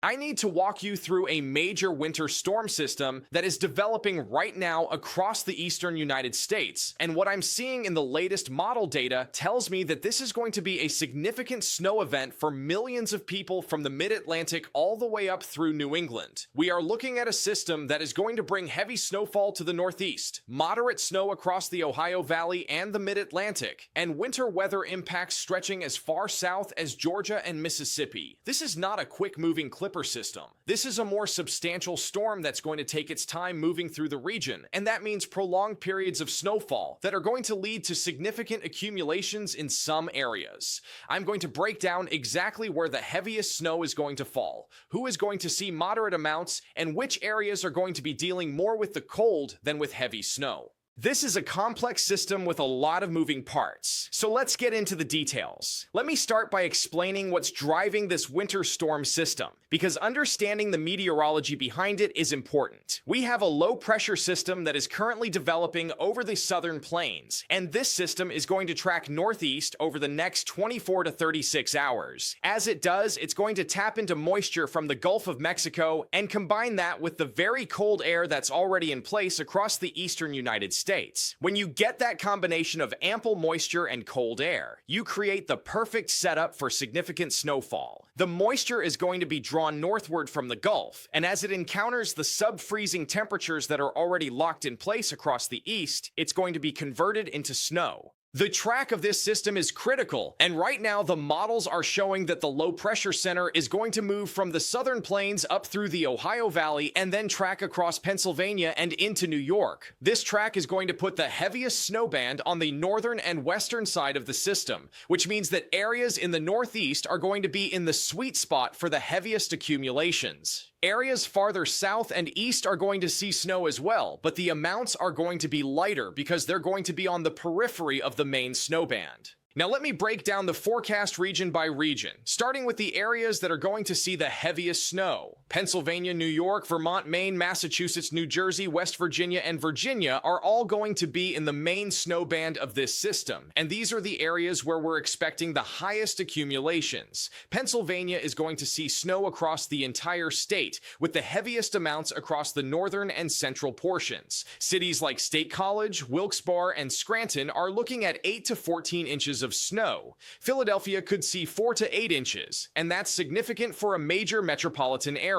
I need to walk you through a major winter storm system that is developing right now across the eastern United States. And what I'm seeing in the latest model data tells me that this is going to be a significant snow event for millions of people from the mid-Atlantic all the way up through New England. We are looking at a system that is going to bring heavy snowfall to the Northeast, moderate snow across the Ohio Valley and the mid-Atlantic, and winter weather impacts stretching as far south as Georgia and Mississippi. This is not a quick-moving clipper system. This is a more substantial storm that's going to take its time moving through the region, and that means prolonged periods of snowfall that are going to lead to significant accumulations in some areas. I'm going to break down exactly where the heaviest snow is going to fall, who is going to see moderate amounts, and which areas are going to be dealing more with the cold than with heavy snow. This is a complex system with a lot of moving parts, so let's get into the details. Let me start by explaining what's driving this winter storm system, because understanding the meteorology behind it is important. We have a low-pressure system that is currently developing over the southern plains, and this system is going to track northeast over the next 24 to 36 hours. As it does, it's going to tap into moisture from the Gulf of Mexico and combine that with the very cold air that's already in place across the eastern United States. When you get that combination of ample moisture and cold air, you create the perfect setup for significant snowfall. The moisture is going to be drawn northward from the Gulf, and as it encounters the sub-freezing temperatures that are already locked in place across the east, it's going to be converted into snow. The track of this system is critical, and right now the models are showing that the low-pressure center is going to move from the southern plains up through the Ohio Valley and then track across Pennsylvania and into New York. This track is going to put the heaviest snow band on the northern and western side of the system, which means that areas in the northeast are going to be in the sweet spot for the heaviest accumulations. Areas farther south and east are going to see snow as well, but the amounts are going to be lighter because they're going to be on the periphery of the main snow band. Now let me break down the forecast region by region, starting with the areas that are going to see the heaviest snow. Pennsylvania, New York, Vermont, Maine, Massachusetts, New Jersey, West Virginia, and Virginia are all going to be in the main snow band of this system, and these are the areas where we're expecting the highest accumulations. Pennsylvania is going to see snow across the entire state, with the heaviest amounts across the northern and central portions. Cities like State College, Wilkes-Barre, and Scranton are looking at 8 to 14 inches of snow. Philadelphia could see 4 to 8 inches, and that's significant for a major metropolitan area.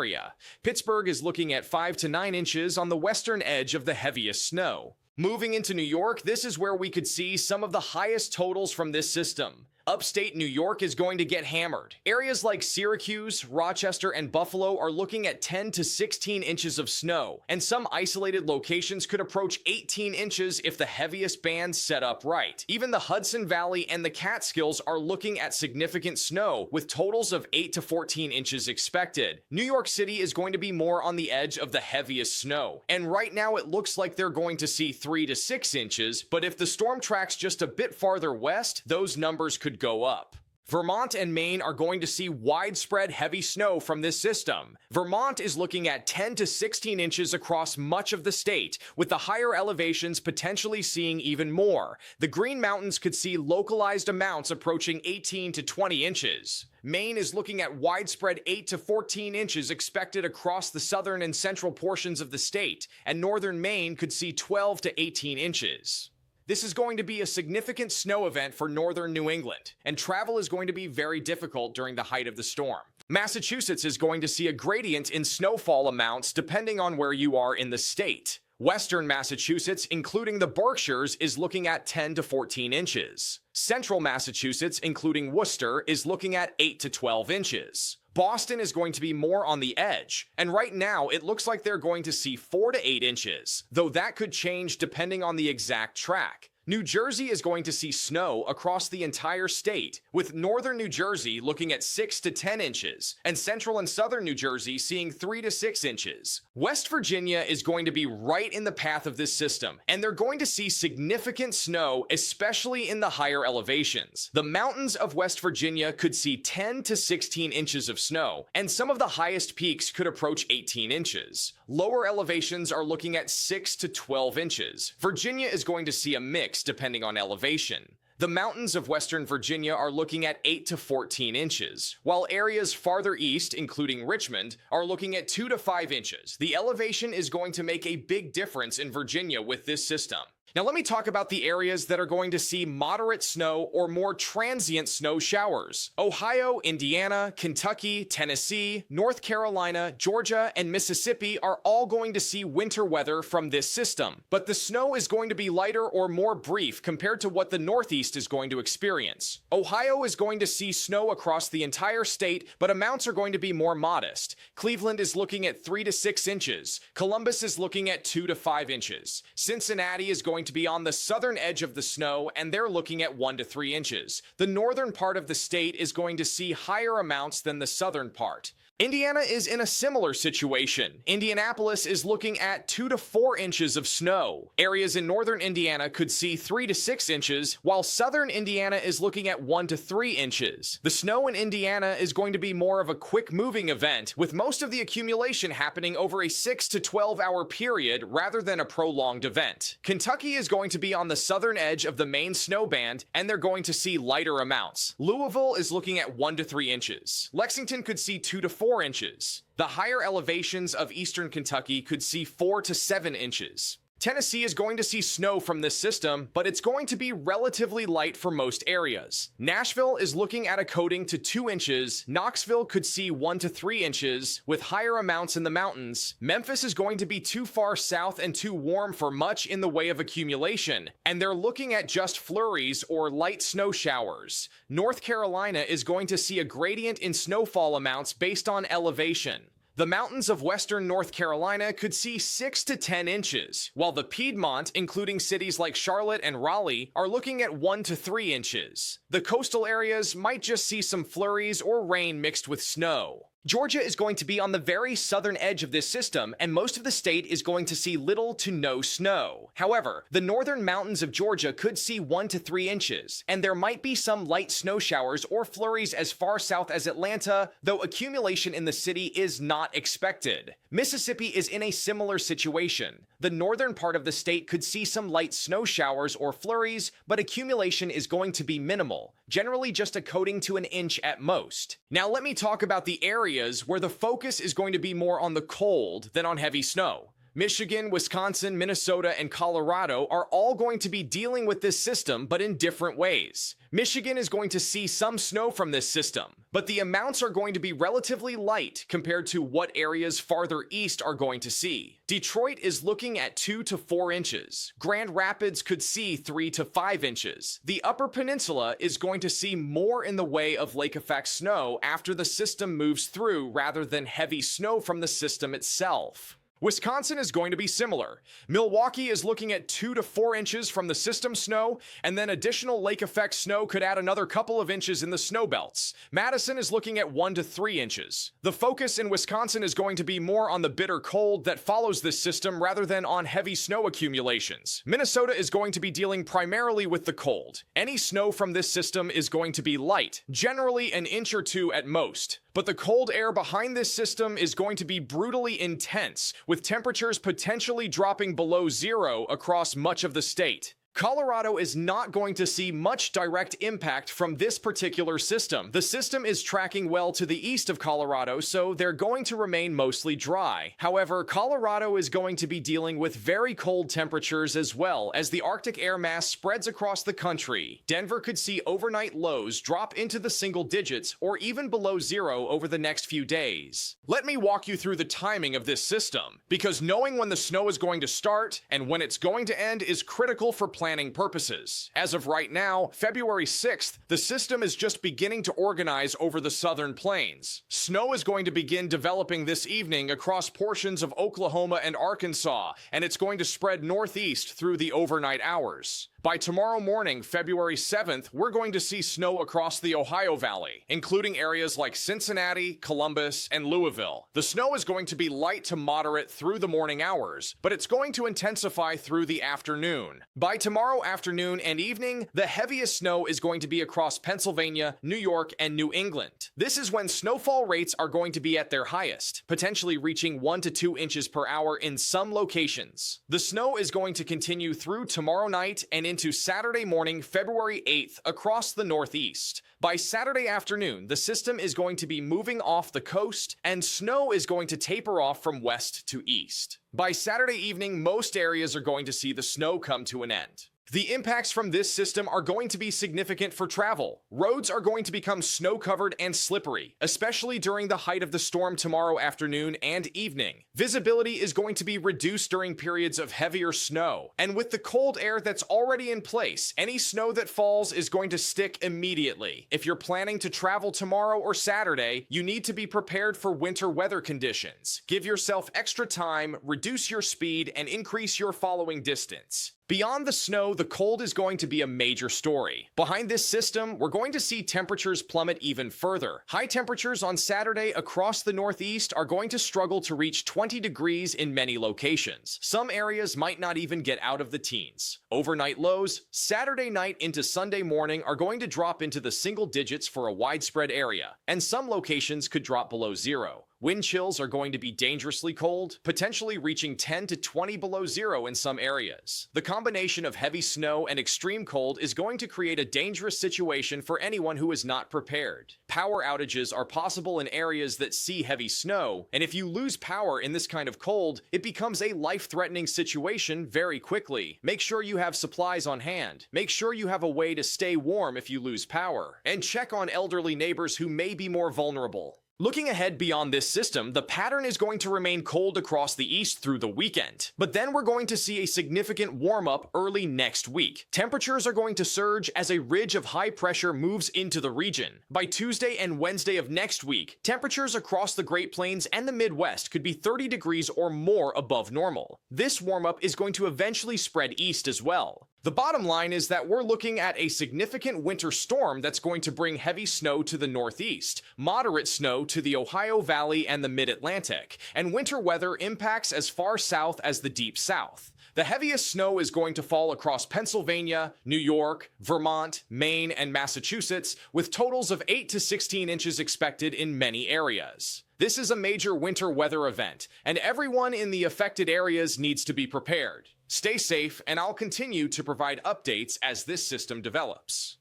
Pittsburgh is looking at 5 to 9 inches on the western edge of the heaviest snow. Moving into New York, this is where we could see some of the highest totals from this system. Upstate New York is going to get hammered. Areas like Syracuse, Rochester, and Buffalo are looking at 10 to 16 inches of snow, and some isolated locations could approach 18 inches if the heaviest band's set up right. Even the Hudson Valley and the Catskills are looking at significant snow, with totals of 8 to 14 inches expected. New York City is going to be more on the edge of the heaviest snow, and right now it looks like they're going to see 3 to 6 inches, but if the storm tracks just a bit farther west, those numbers could go up. Vermont and Maine are going to see widespread heavy snow from this system. Vermont is looking at 10 to 16 inches across much of the state, with the higher elevations potentially seeing even more. The Green Mountains could see localized amounts approaching 18 to 20 inches. Maine is looking at widespread 8 to 14 inches expected across the southern and central portions of the state, and northern Maine could see 12 to 18 inches. This is going to be a significant snow event for northern New England, and travel is going to be very difficult during the height of the storm. Massachusetts is going to see a gradient in snowfall amounts depending on where you are in the state. Western Massachusetts, including the Berkshires, is looking at 10 to 14 inches. Central Massachusetts, including Worcester, is looking at 8 to 12 inches. Boston is going to be more on the edge, and right now it looks like they're going to see 4 to 8 inches, though that could change depending on the exact track. New Jersey is going to see snow across the entire state, with northern New Jersey looking at 6 to 10 inches, and central and southern New Jersey seeing 3 to 6 inches. West Virginia is going to be right in the path of this system, and they're going to see significant snow, especially in the higher elevations. The mountains of West Virginia could see 10 to 16 inches of snow, and some of the highest peaks could approach 18 inches. Lower elevations are looking at 6 to 12 inches. Virginia is going to see a mix depending on elevation. The mountains of Western Virginia are looking at 8 to 14 inches, while areas farther east, including Richmond, are looking at 2 to 5 inches. The elevation is going to make a big difference in Virginia with this system. Now let me talk about the areas that are going to see moderate snow or more transient snow showers. Ohio, Indiana, Kentucky, Tennessee, North Carolina, Georgia, and Mississippi are all going to see winter weather from this system. But the snow is going to be lighter or more brief compared to what the Northeast is going to experience. Ohio is going to see snow across the entire state, but amounts are going to be more modest. Cleveland is looking at 3 to 6 inches. Columbus is looking at 2 to 5 inches. Cincinnati is going to be on the southern edge of the snow, and they're looking at 1 to 3 inches. The northern part of the state is going to see higher amounts than the southern part. Indiana is in a similar situation. Indianapolis is looking at 2 to 4 inches of snow. Areas in northern Indiana could see 3 to 6 inches, while southern Indiana is looking at 1 to 3 inches. The snow in Indiana is going to be more of a quick moving event, with most of the accumulation happening over a 6 to 12 hour period rather than a prolonged event. Kentucky is going to be on the southern edge of the main snow band, and they're going to see lighter amounts. Louisville is looking at 1 to 3 inches. Lexington could see 2 to 4 inches. The higher elevations of eastern Kentucky could see 4 to 7 inches. Tennessee is going to see snow from this system, but it's going to be relatively light for most areas. Nashville is looking at a coating to 2 inches. Knoxville could see 1 to 3 inches, with higher amounts in the mountains. Memphis is going to be too far south and too warm for much in the way of accumulation, and they're looking at just flurries or light snow showers. North Carolina is going to see a gradient in snowfall amounts based on elevation. The mountains of western North Carolina could see 6 to 10 inches, while the Piedmont, including cities like Charlotte and Raleigh, are looking at 1 to 3 inches. The coastal areas might just see some flurries or rain mixed with snow. Georgia is going to be on the very southern edge of this system, and most of the state is going to see little to no snow. However, the northern mountains of Georgia could see 1 to 3 inches, and there might be some light snow showers or flurries as far south as Atlanta, though accumulation in the city is not expected. Mississippi is in a similar situation. The northern part of the state could see some light snow showers or flurries, but accumulation is going to be minimal, generally just a coating to an inch at most. Now let me talk about the areas where the focus is going to be more on the cold than on heavy snow. Michigan, Wisconsin, Minnesota, and Colorado are all going to be dealing with this system, but in different ways. Michigan is going to see some snow from this system, but the amounts are going to be relatively light compared to what areas farther east are going to see. Detroit is looking at 2 to 4 inches. Grand Rapids could see 3 to 5 inches. The Upper Peninsula is going to see more in the way of lake effect snow after the system moves through rather than heavy snow from the system itself. Wisconsin is going to be similar. Milwaukee is looking at 2 to 4 inches from the system snow, and then additional lake effect snow could add another couple of inches in the snow belts. Madison is looking at 1 to 3 inches. The focus in Wisconsin is going to be more on the bitter cold that follows this system rather than on heavy snow accumulations. Minnesota is going to be dealing primarily with the cold. Any snow from this system is going to be light, generally an inch or 2 at most. But the cold air behind this system is going to be brutally intense, with temperatures potentially dropping below 0 across much of the state. Colorado is not going to see much direct impact from this particular system. The system is tracking well to the east of Colorado, so they're going to remain mostly dry. However, Colorado is going to be dealing with very cold temperatures as well as the Arctic air mass spreads across the country. Denver could see overnight lows drop into the single digits or even below 0 over the next few days. Let me walk you through the timing of this system, because knowing when the snow is going to start and when it's going to end is critical for planning purposes. As of right now, February 6th, the system is just beginning to organize over the southern plains. Snow is going to begin developing this evening across portions of Oklahoma and Arkansas, and it's going to spread northeast through the overnight hours. By tomorrow morning, February 7th, we're going to see snow across the Ohio Valley, including areas like Cincinnati, Columbus, and Louisville. The snow is going to be light to moderate through the morning hours, but it's going to intensify through the afternoon. By tomorrow afternoon and evening, the heaviest snow is going to be across Pennsylvania, New York, and New England. This is when snowfall rates are going to be at their highest, potentially reaching 1 to 2 inches per hour in some locations. The snow is going to continue through tomorrow night and into Saturday morning, February 8th, across the Northeast. By Saturday afternoon, the system is going to be moving off the coast, and snow is going to taper off from west to east. By Saturday evening, most areas are going to see the snow come to an end. The impacts from this system are going to be significant for travel. Roads are going to become snow-covered and slippery, especially during the height of the storm tomorrow afternoon and evening. Visibility is going to be reduced during periods of heavier snow, and with the cold air that's already in place, any snow that falls is going to stick immediately. If you're planning to travel tomorrow or Saturday, you need to be prepared for winter weather conditions. Give yourself extra time, reduce your speed, and increase your following distance. Beyond the snow, the cold is going to be a major story. Behind this system, we're going to see temperatures plummet even further. High temperatures on Saturday across the Northeast are going to struggle to reach 20 degrees in many locations. Some areas might not even get out of the teens. Overnight lows, Saturday night into Sunday morning, are going to drop into the single digits for a widespread area, and some locations could drop below zero. Wind chills are going to be dangerously cold, potentially reaching 10 to 20 below zero in some areas. The combination of heavy snow and extreme cold is going to create a dangerous situation for anyone who is not prepared. Power outages are possible in areas that see heavy snow, and if you lose power in this kind of cold, it becomes a life-threatening situation very quickly. Make sure you have supplies on hand. Make sure you have a way to stay warm if you lose power. And check on elderly neighbors who may be more vulnerable. Looking ahead beyond this system, the pattern is going to remain cold across the east through the weekend. But then we're going to see a significant warm-up early next week. Temperatures are going to surge as a ridge of high pressure moves into the region. By Tuesday and Wednesday of next week, temperatures across the Great Plains and the Midwest could be 30 degrees or more above normal. This warm-up is going to eventually spread east as well. The bottom line is that we're looking at a significant winter storm that's going to bring heavy snow to the Northeast, moderate snow to the Ohio Valley and the Mid-Atlantic, and winter weather impacts as far south as the Deep South. The heaviest snow is going to fall across Pennsylvania, New York, Vermont, Maine, and Massachusetts, with totals of 8 to 16 inches expected in many areas. This is a major winter weather event, and everyone in the affected areas needs to be prepared. Stay safe, and I'll continue to provide updates as this system develops.